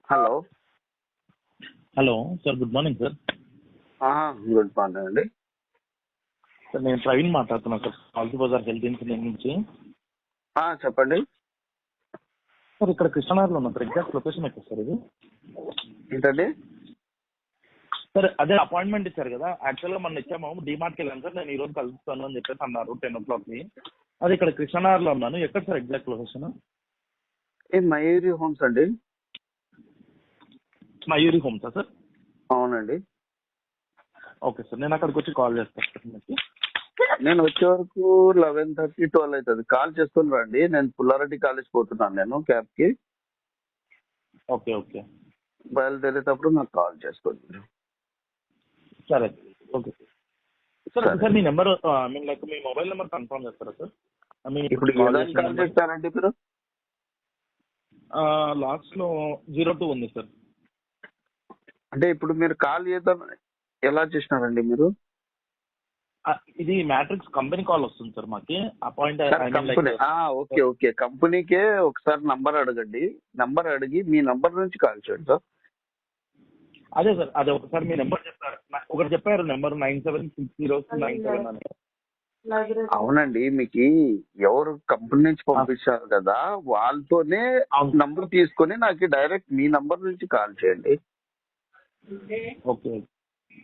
Hello. Hello sir, good morning sir. Good morning అండి. Sir నేను ప్రవీణ్ మాట్లాడుతున్నాను sir, Policy Bazaar health insurance నుంచి. చెప్పండి సార్ ఇక్కడ కృష్ణనగర్లో ఉన్నా సార్, ఎగ్జాక్ట్ లొకేషన్ ఎక్కడ సార్ ఇది? ఏంటండి? సార్ అదే అపాయింట్మెంట్ ఇచ్చారు కదా, యాక్చువల్గా మనం ఇచ్చాము, డీమార్ట్కి వెళ్ళాను సార్. నేను ఈ రోజు కలుస్తాను అని చెప్పేసి అన్నారు 10 o'clockకి. అది ఇక్కడ కృష్ణనగర్లో ఉన్నాను. ఎక్కడ సార్ ఎగ్జాక్ట్ లొకేషన్? ఈ మయూరి హోమ్స్ అండి. మయూరి హోమ్సా సార్? అవునండి. ఓకే సార్, నేను అక్కడికి వచ్చి కాల్ చేస్తాను సార్ మీకు. నేను వచ్చే వరకు 11:30, 12 అవుతుంది. కాల్ చేసుకుని రండి. నేను పుల్లారెడ్డి కాలేజ్ పోతున్నాను, నేను క్యాబ్కి. ఓకే ఓకే, బయలుదేరేటప్పుడు నాకు కాల్ చేసుకోండి. సరే ఓకే సార్. సార్ మీ నెంబర్ లైక్ మీ మొబైల్ నెంబర్ కన్ఫర్మ్ చేస్తారా సార్? ఇప్పుడు కాల్ చేస్తారండి మీరు? లాస్ట్లో 02 ఉంది సార్. అంటే ఇప్పుడు మీరు కాల్ చేద్దాం ఎలా చేసినారండి మీరు? ఇది మ్యాట్రిక్స్ కంపెనీ కాల్ వస్తుంది సార్ మాకి. అపాయింట్ కంపెనీ ఓకే ఓకే, కంపెనీకే ఒకసారి నంబర్ అడగండి. నంబర్ అడిగి మీ నంబర్ నుంచి కాల్ చేయండి సార్. అదే సార్, అదే ఒకసారి మీ నెంబర్ చెప్పారు, ఒకటి చెప్పారు నెంబర్ 976097 అని. అవునండి, మీకు ఎవరు కంపెనీ నుంచి పంపించారు కదా, వాళ్ళతోనే నంబర్ తీసుకొని నాకు డైరెక్ట్ మీ నంబర్ నుంచి కాల్ చేయండి. ఓకే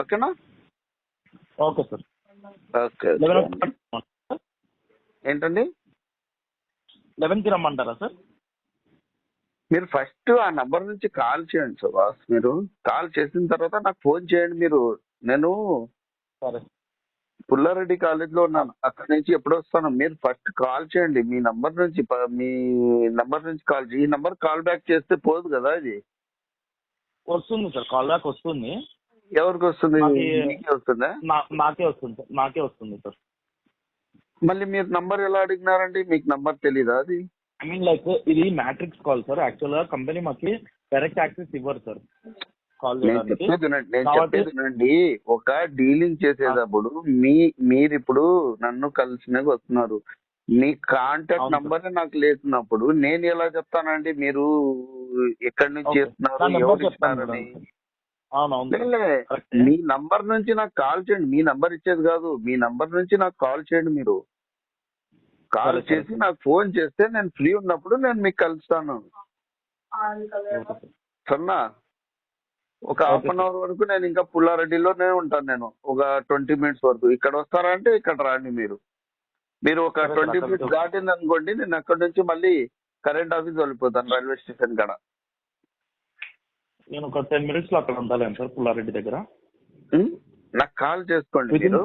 ఓకేనా? Okay sir. ఓకే. ఏంటండి? 11కి రమ్మంటారా సార్? మీరు ఫస్ట్ ఆ నంబర్ నుంచి కాల్ చేయండి సుభాష్. మీరు కాల్ చేసిన తర్వాత నాకు ఫోన్ చేయండి. నేను సరే పుల్లారెడ్డి కాలేజ్ లో ఉన్నాను, అక్కడి నుంచి ఎప్పుడు వస్తాను. మీరు ఫస్ట్ కాల్ చేయండి. మీ నంబర్ నుంచి కాల్ చేయండి. ఈ నంబర్ కాల్ బ్యాక్ చేస్తే పోదు కదా ఇది. వస్తుంది సార్, కాల్ బ్యాక్ వస్తుంది. ఎవరికి వస్తుంది? మీకే వస్తుందా? నాకే వస్తుంది సార్, నాకే వస్తుంది సార్. మళ్ళీ మీరు నంబర్ ఎలా అడిగినారండి? మీకు నంబర్ తెలీదా అది? లైక్ ఇది మ్యాట్రిక్స్ కాల్ సార్. యాక్చువల్ గా కంపెనీ మాకి డైరెక్ట్ యాక్సెస్ ఇవ్వరు సార్ కాల్ చేయడానికి. నేను చెప్పేది వినండి. ఒక డీలింగ్ చేసేటప్పుడు మీరు ఇప్పుడు నన్ను కలిసినవి వస్తున్నారు, మీ కాంటాక్ట్ నంబర్ నాకు లేకున్నప్పుడు నేను ఎలా చెప్తానండి మీరు ఎక్కడి నుంచి చేస్తున్నారు, ఎవరు ఇస్తున్నారని? మీ నంబర్ నుంచి నాకు కాల్ చేయండి. మీ నంబర్ ఇచ్చేది కాదు, మీ నంబర్ నుంచి నాకు కాల్ చేయండి. మీరు కాల్ చేసి నాకు ఫోన్ చేస్తే నేను ఫ్రీ ఉన్నప్పుడు నేను మీకు కలుస్తాను. సరేనా? ఒక హాఫ్ అన్ అవర్ వరకు నేను ఇంకా పుల్లారెడ్డిలోనే ఉంటాను. నేను ఒక 20 minutes వరకు. ఇక్కడ వస్తారా అంటే ఇక్కడ రాండి. మీరు ఒక 20 minutes దాటింది అనుకోండి, నేను అక్కడి నుంచి మళ్ళీ కరెంట్ ఆఫీస్ వెళ్ళిపోతాను, రైల్వే స్టేషన్ కాడ. నేను ఒక 10 minutes లో అక్కడ ఉంటాను సార్, పుల్లారెడ్డి దగ్గర. నాకు కాల్ చేసుకోండి మీరు.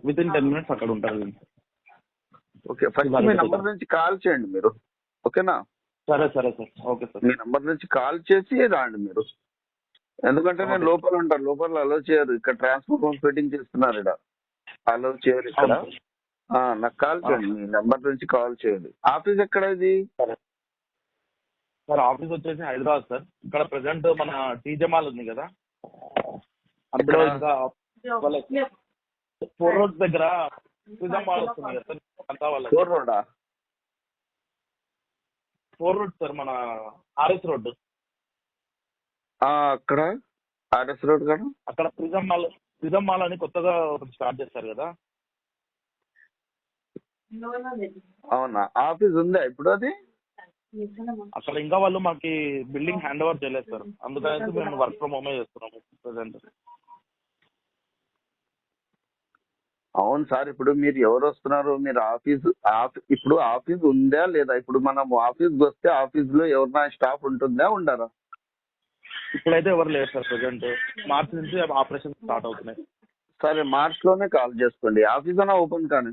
వితిన్ 10 minutes అక్కడ ఉంటారు. ఓకే, ఫస్ట్ మీ నంబర్ నుంచి కాల్ చేయండి మీరు. ఓకేనా? సరే సరే సార్. Okay sir. మీ నంబర్ నుంచి కాల్ చేసి రాండి మీరు. ఎందుకంటే నేను లోపల ఉంటాను, లోపల అలో చేయరు. ఇక్కడ ట్రాన్స్పోర్ట్ హోమ్స్ ఫిట్టింగ్ చేస్తున్నారు, ఇక్కడ అలో చేయరు ఇక్కడ. నాకు కాల్ చేయండి, మీ నంబర్ నుంచి కాల్ చేయండి. ఆఫీస్ ఎక్కడ ఇది? సార్ ఆఫీస్ వచ్చేసి హైదరాబాద్ సార్. ఇక్కడ ప్రెసెంట్ మన టీజే మాల్ ఉంది కదా, అందులో ఇంకా 4 roads దగ్గర టీజే మాల్ వస్తుంది కదా సార్. 4 roads సార్, మన ఆర్ఎస్ రోడ్. అక్కడ ఆర్ఎస్ రోడ్ కదా, అక్కడ ప్రిజం మాల్ అని కొత్తగా స్టార్ట్ చేస్తారు కదా. అవునా? ఆఫీస్ ఉందా ఇప్పుడు అది? అక్కడ ఇంకా వాళ్ళు మాకి బిల్డింగ్ హ్యాండ్ ఓవర్ చేయలేదు సార్, అందుకని మేము వర్క్ ఫ్రమ్ హోమే చేస్తున్నాము ప్రెసెంట్. అవును సార్. ఇప్పుడు మీరు ఎవరు వస్తున్నారు? మీరు ఇప్పుడు ఆఫీస్ ఉందా లేదా? ఇప్పుడు మనం ఆఫీస్కి వస్తే ఆఫీస్ లో ఎవరైనా స్టాఫ్ ఉంటుందా, ఉండరా? ఇప్పుడైతే ఎవరు లేరు సార్ ప్రెసెంట్. మార్చ్ నుంచి ఆపరేషన్ స్టార్ట్ అవుతున్నాయి. సరే, మార్చ్ లోనే కాల్ చేసుకోండి. ఆఫీస్ అన్నా ఓపెన్ కానీ,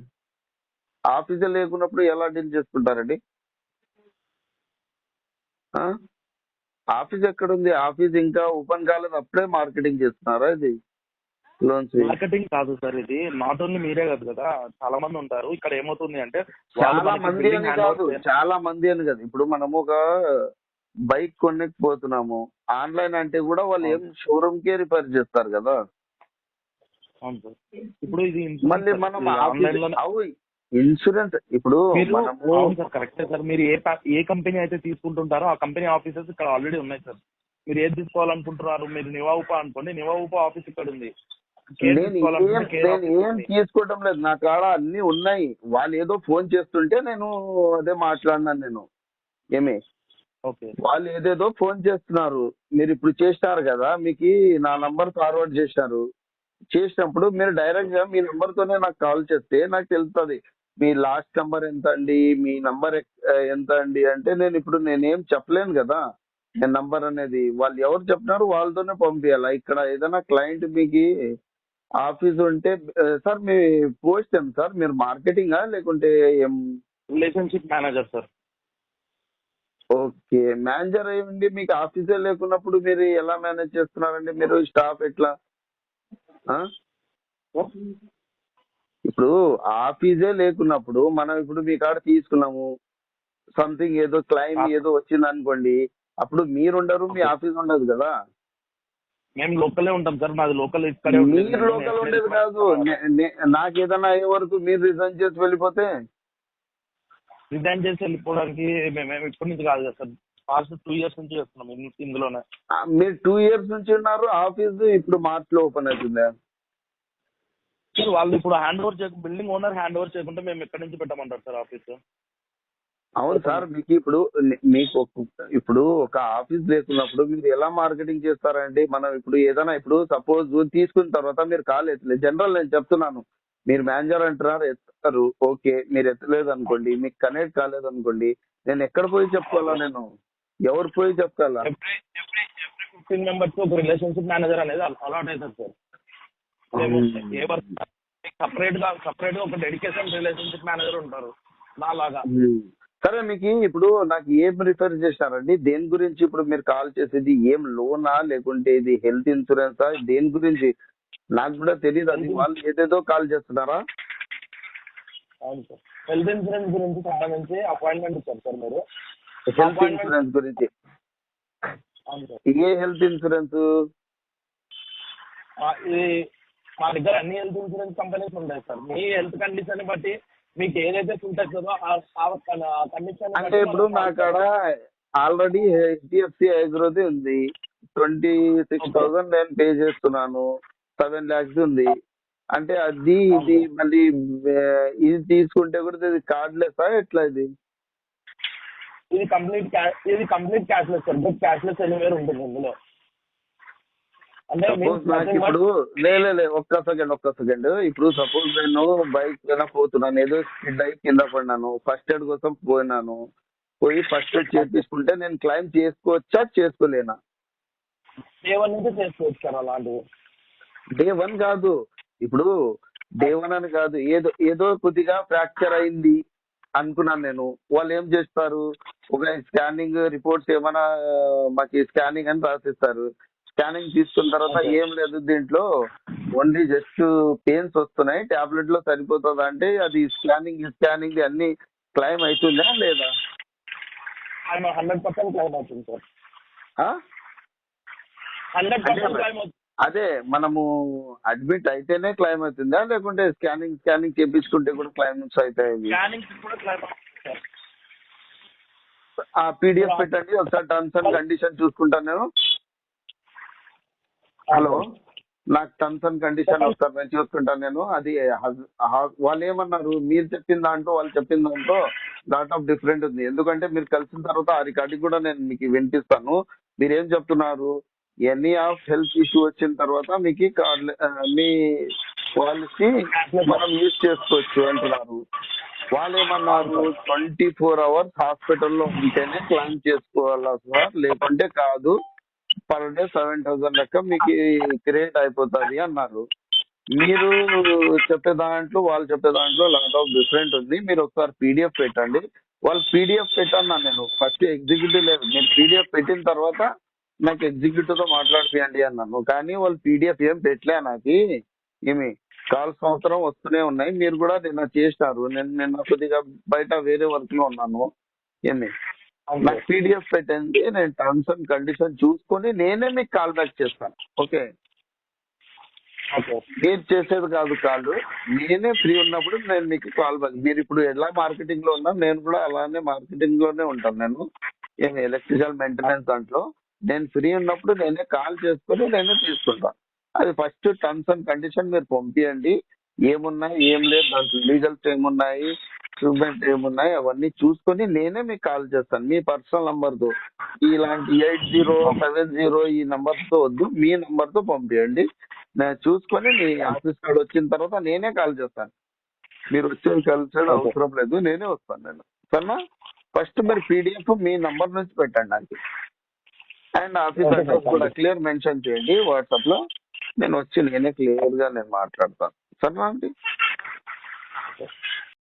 ఆఫీసే లేకున్నప్పుడు ఎలా డీల్ చేసుకుంటారండి? ఆఫీస్ ఎక్కడుంది? ఆఫీస్ ఇంకా ఓపెన్ కాలేదు, అప్పుడే మార్కెటింగ్ చేస్తున్నారా ఇది? మార్కెటింగ్ కాదు సార్, ఇది నాట్ ఓన్లీ మీరే కాదు కదా, చాలా మంది ఉంటారు ఇక్కడ. ఏమవుతుంది అంటే చాలా మంది అని కాదు. ఇప్పుడు మనము ఒక బైక్ కొనకపోతున్నాము, ఆన్లైన్ అంటే కూడా వాళ్ళు ఏం షోరూమ్ కే రిపేర్ చేస్తారు కదా. అవును సార్. ఇప్పుడు ఇది మళ్ళీ మనం ఇన్సూరెన్స్ ఇప్పుడు మీరు మనము అవును సార్, కరెక్టే సార్. మీరు ఏ కంపెనీ అయితే తీసుకుంటుంటారో ఆ కంపెనీ ఆఫీసెస్ ఇక్కడ ఆల్రెడీ ఉన్నాయి సార్. మీరు ఏది తీసుకోవాలనుకుంటున్నారు? మీరు నివా ఉపా అనుకోండి, నివా ఉపా ఆఫీస్ ఇక్కడ ఉంది. కేర్ నేను తీసుకోవాలనుకుంటే కేర్ నేను ఆఫీస్ ఏం ఉంది. తీసుకోవడం లేదు, నా కాడ అన్ని ఉన్నాయి. వాళ్ళు ఏదో ఫోన్ చేస్తుంటే నేను అదే మాట్లాడినాను నేను. ఏమి ఓకే వాళ్ళు ఏదేదో ఫోన్ చేస్తున్నారు. మీరు ఇప్పుడు చేసినారు కదా, మీకు నా నంబర్ ఫార్వర్డ్ చేశారు. చేసినప్పుడు మీరు డైరెక్ట్ గా మీ నంబర్ తోనే నాకు కాల్ చేస్తే నాకు తెలుస్తుంది మీ లాస్ట్ నంబర్ ఎంత అండి, మీ నంబర్ ఎంత అండి అంటే నేను ఇప్పుడు నేనేం చెప్పలేను కదా. నేను నంబర్ అనేది వాళ్ళు ఎవరు చెప్పినారు వాళ్ళతోనే పంపించాలా. ఇక్కడ ఏదైనా క్లయింట్ మీకు ఆఫీస్ ఉంటే సార్ మీ పోస్ట్ ఏం సార్, మీరు మార్కెటింగా లేకుంటే ఏం? Relationship manager sir. Okay, manager అయ్యండి మీకు ఆఫీసే లేకున్నప్పుడు మీరు ఎలా మేనేజ్ చేస్తున్నారండి? మీరు స్టాఫ్ ఎట్లా? ఆ? ఇప్పుడు ఆఫీసే లేకున్నప్పుడు మనం ఇప్పుడు మీ కాడ తీసుకున్నాము, సంథింగ్ ఏదో క్లైమ్ ఏదో వచ్చింది అనుకోండి, అప్పుడు మీరుండరు, మీ ఓకే, ఆఫీస్ ఉండదు కదా. మేము లోకలే ఉంటాం సార్. మాది లోకల్ ఇక్కడే ఉండేది. మీరు లోకల్ ఉండేది కాదు, నాకు ఏదైనా అయ్యే వరకు మీరు రిజైన్ చేసి వెళ్ళిపోతే రిజైన్ చేసి వెళ్ళిపోవడానికి మేము ఇప్పటి నుంచి కాదు కదా సార్, పాస్ట్ 2 years నుంచి చేస్తున్నాం ఇందులోనే. మీరు 2 years నుంచి ఉన్నారు, ఆఫీస్ ఇప్పుడు మార్చ్ లో ఓపెన్ అవుతుందా? సార్ వాళ్ళు ఇప్పుడు hand over building owner hand over చేయకుంటే మేము ఎక్కడి నుంచి పెట్టమంటారు సార్ ఆఫీస్? అవును సార్, మీకు ఇప్పుడు మీకు ఇప్పుడు ఒక ఆఫీస్ లేకున్నప్పుడు మీరు ఎలా మార్కెటింగ్ చేస్తారండి? మనం ఇప్పుడు ఏదైనా ఇప్పుడు సపోజ్ తీసుకున్న తర్వాత మీరు కాల్ ఎత్తలేదు, జనరల్ నేను చెప్తున్నాను. మీరు మేనేజర్ అంటున్నారు, ఎత్తారు, ఓకే. మీరు ఎత్తలేదు అనుకోండి, మీకు కనెక్ట్ కాలేదు అనుకోండి, నేను ఎక్కడ పోయి చెప్పుకోవాలా? నేను ఎవరు పోయి చెప్పుకోవాలా? ఎవ్రీ 15 మెంబర్స్ ఒక రిలేషన్షిప్ మేనేజర్ అనేది అలాట్ అవుతుంది సార్. మేము ఏ వర్క్ సపరేట్ గా ఒక డెడికేషన్ రిలేషన్షిప్ మేనేజర్ ఉంటారు నాలాగా. సరే, మీకు ఇప్పుడు నాకు ఏం రిఫర్ చేశారండి? దేని గురించి ఇప్పుడు మీరు కాల్ చేసేది? ఏం లోనా లేకుంటే ఇది హెల్త్ ఇన్సూరెన్సా? దేని గురించి నాకు కూడా తెలియదు. అది వాళ్ళు ఏదేదో కాల్ చేస్తున్నారా? అవును సార్, హెల్త్ ఇన్సూరెన్స్ గురించి సంబంధించి అపాయింట్మెంట్ ఇచ్చారు సార్ మీరు. హెల్త్ ఇన్సూరెన్స్ గురించి? అవును సార్. ఏ హెల్త్ ఇన్సూరెన్స్? ఇది మా దగ్గర అన్ని హెల్త్ ఇన్సూరెన్స్ కంపెనీస్ ఉంటాయి సార్. మీ హెల్త్ కండిషన్ బట్టి మీకు ఏదైతే సూట్ అవుతుందో ఆ కండిషన్ అంటే ఇప్పుడు నా కాడ ఆల్రెడీ హెచ్డిఎఫ్సి అగ్రోది ఉంది, 26,000 నేను పే చేస్తున్నాను, 7 lakhs ఉంది. అంటే అది ఇది మళ్ళీ ఇది తీసుకుంటే కూడా ఇది కార్డ్లెస్సా ఎట్లా? ఇది complete cashless sir. But cashless anywhere ఉంటుంది ఇందులో. అంటే సపోజ్ నాకు ఇప్పుడు ఒక్క సెకండ్. ఇప్పుడు సపోజ్ నేను బైక్ పైన పోతున్నాను, ఏదో స్కిడ్ అయి కింద పడినాను, ఫస్ట్ ఎయిడ్ కోసం పోయి ఫస్ట్ ఎయిడ్ చేపించుకుంటే నేను క్లైమ్ చేసుకోవచ్చా చేసుకోలేనా? డే 1 నుంచి చేసుకోవచ్చు సార్ అలాంటివి. డే 1 కాదు, ఇప్పుడు డే 1 అని కాదు, ఏదో కొద్దిగా ఫ్రాక్చర్ అయింది అనుకున్నాను నేను. వాళ్ళు ఏం చేస్తారు, ఒక స్కానింగ్ రిపోర్ట్స్ ఏమైనా మాకు స్కానింగ్ అని రాసిస్తారు. స్కానింగ్ తీసుకున్న తర్వాత ఏం లేదు దీంట్లో, ఓన్లీ జస్ట్ పెయిన్స్ వస్తున్నాయి, టాబ్లెట్ లో సరిపోతుంది అంటే అది స్కానింగ్ అన్ని క్లైమ్ అవుతుందా లేదా? 100% క్లైమ్ అవుతుంది సార్. ఆ? 100% క్లైమ్ అవుతుంది. అదే మనము అడ్మిట్ అయితేనే క్లైమ్ అవుతుందా లేకుంటే స్కానింగ్ చేపించుకుంటే కూడా క్లైమ్స్ అవుతాయి? స్కానింగ్ కూడా క్లైమ్ అవుతుంది సార్. ఆ పీడిఎఫ్ పెట్టండి ఒకసారి, టర్మ్స్ అండ్ కండిషన్ చూసుకుంటాను నేను. హలో, నాకు టర్మ్స్ అండ్ కండిషన్ ఒకసారి నేను చూసుకుంటాను నేను. అది వాళ్ళు ఏమన్నారు, మీరు చెప్పిన దాంట్లో వాళ్ళు చెప్పిన దాంట్లో లాట్ ఆఫ్ డిఫరెంట్ ఉంది. ఎందుకంటే మీరు కలిసిన తర్వాత ఆ రికార్డింగ్ కూడా నేను మీకు వినిపిస్తాను. మీరు ఏం చెప్తున్నారు, ఎనీ ఆఫ్ హెల్త్ ఇష్యూ వచ్చిన తర్వాత మీకు మీ పాలసీ మనం యూజ్ చేసుకోవచ్చు అంటున్నారు. వాళ్ళు ఏమన్నారు, 24 hours హాస్పిటల్లో ఉంటేనే క్లైమ్ చేసుకోవాలా సార్, లేకుంటే కాదు, పర్ డే 7,000 లెక్క మీకు క్రియేట్ అయిపోతుంది అన్నారు. మీరు చెప్పే దాంట్లో వాళ్ళు చెప్పే దాంట్లో లాట్ ఆఫ్ డిఫరెంట్ ఉంది. మీరు ఒకసారి పీడిఎఫ్ పెట్టండి. వాళ్ళు పీడిఎఫ్ పెట్టన్నా, నేను ఫస్ట్ ఎగ్జిక్యూటివ్ లేదు, మీరు పీడిఎఫ్ పెట్టిన తర్వాత నాకు ఎగ్జిక్యూటివ్ తో మాట్లాడిపియండి అన్నాను. కానీ వాళ్ళు పీడిఎఫ్ ఏం పెట్టలే నాకు. ఏమి కాల్స్ సంవత్సరం వస్తూనే ఉన్నాయి. మీరు కూడా నిన్న చేసినారు, నిన్న కొద్దిగా బయట వేరే వర్క్ లో ఉన్నాను. ఏమి నాకు పీడిఎఫ్ పెట్టండి, నేను టర్మ్స్ అండ్ కండిషన్ చూసుకొని నేనే మీకు కాల్ బ్యాక్ చేస్తాను. ఓకే? ఓకే. మీరు చేసేది కాదు కాల్, నేనే ఫ్రీ ఉన్నప్పుడు నేను మీకు కాల్ బ్యాక్. మీరు ఇప్పుడు ఎలా మార్కెటింగ్ లో ఉన్నా నేను కూడా అలానే మార్కెటింగ్ లోనే ఉంటాను. నేను ఎలక్ట్రికల్ మెయింటెనెన్స్ దాంట్లో నేను ఫ్రీ ఉన్నప్పుడు నేనే కాల్ చేసుకొని నేనే తీసుకుంటాను. అది ఫస్ట్ టర్మ్స్ అండ్ కండిషన్ మీరు పంపియండి. ఏమున్నాయి ఏం లేదు దాంట్లో, లీగల్స్ ఏమున్నాయి, ఎక్విప్మెంట్ ఏమున్నాయి అవన్నీ చూసుకొని నేనే మీకు కాల్ చేస్తాను. మీ పర్సనల్ నంబర్ తో ఇలాంటి 8070 ఈ నంబర్ తో వద్దు, మీ నంబర్ తో పంపించండి. నేను చూసుకొని మీ ఆఫీస్ కాడ వచ్చిన తర్వాత నేనే కాల్ చేస్తాను. మీరు వచ్చేది కలిసేది ఓకే. అవసరం లేదు, నేనే వస్తాను నేను. సరేనా? ఫస్ట్ మీరు పీడిఎఫ్ మీ నంబర్ నుంచి పెట్టండి నాకు, and office okay sir, address thank కూడా యూ. క్లియర్ మెన్షన్ చేయండి వాట్సాప్ లో. నేను వచ్చి నేనే క్లియర్ గా నేను మాట్లాడతాను. సరేనా అండి?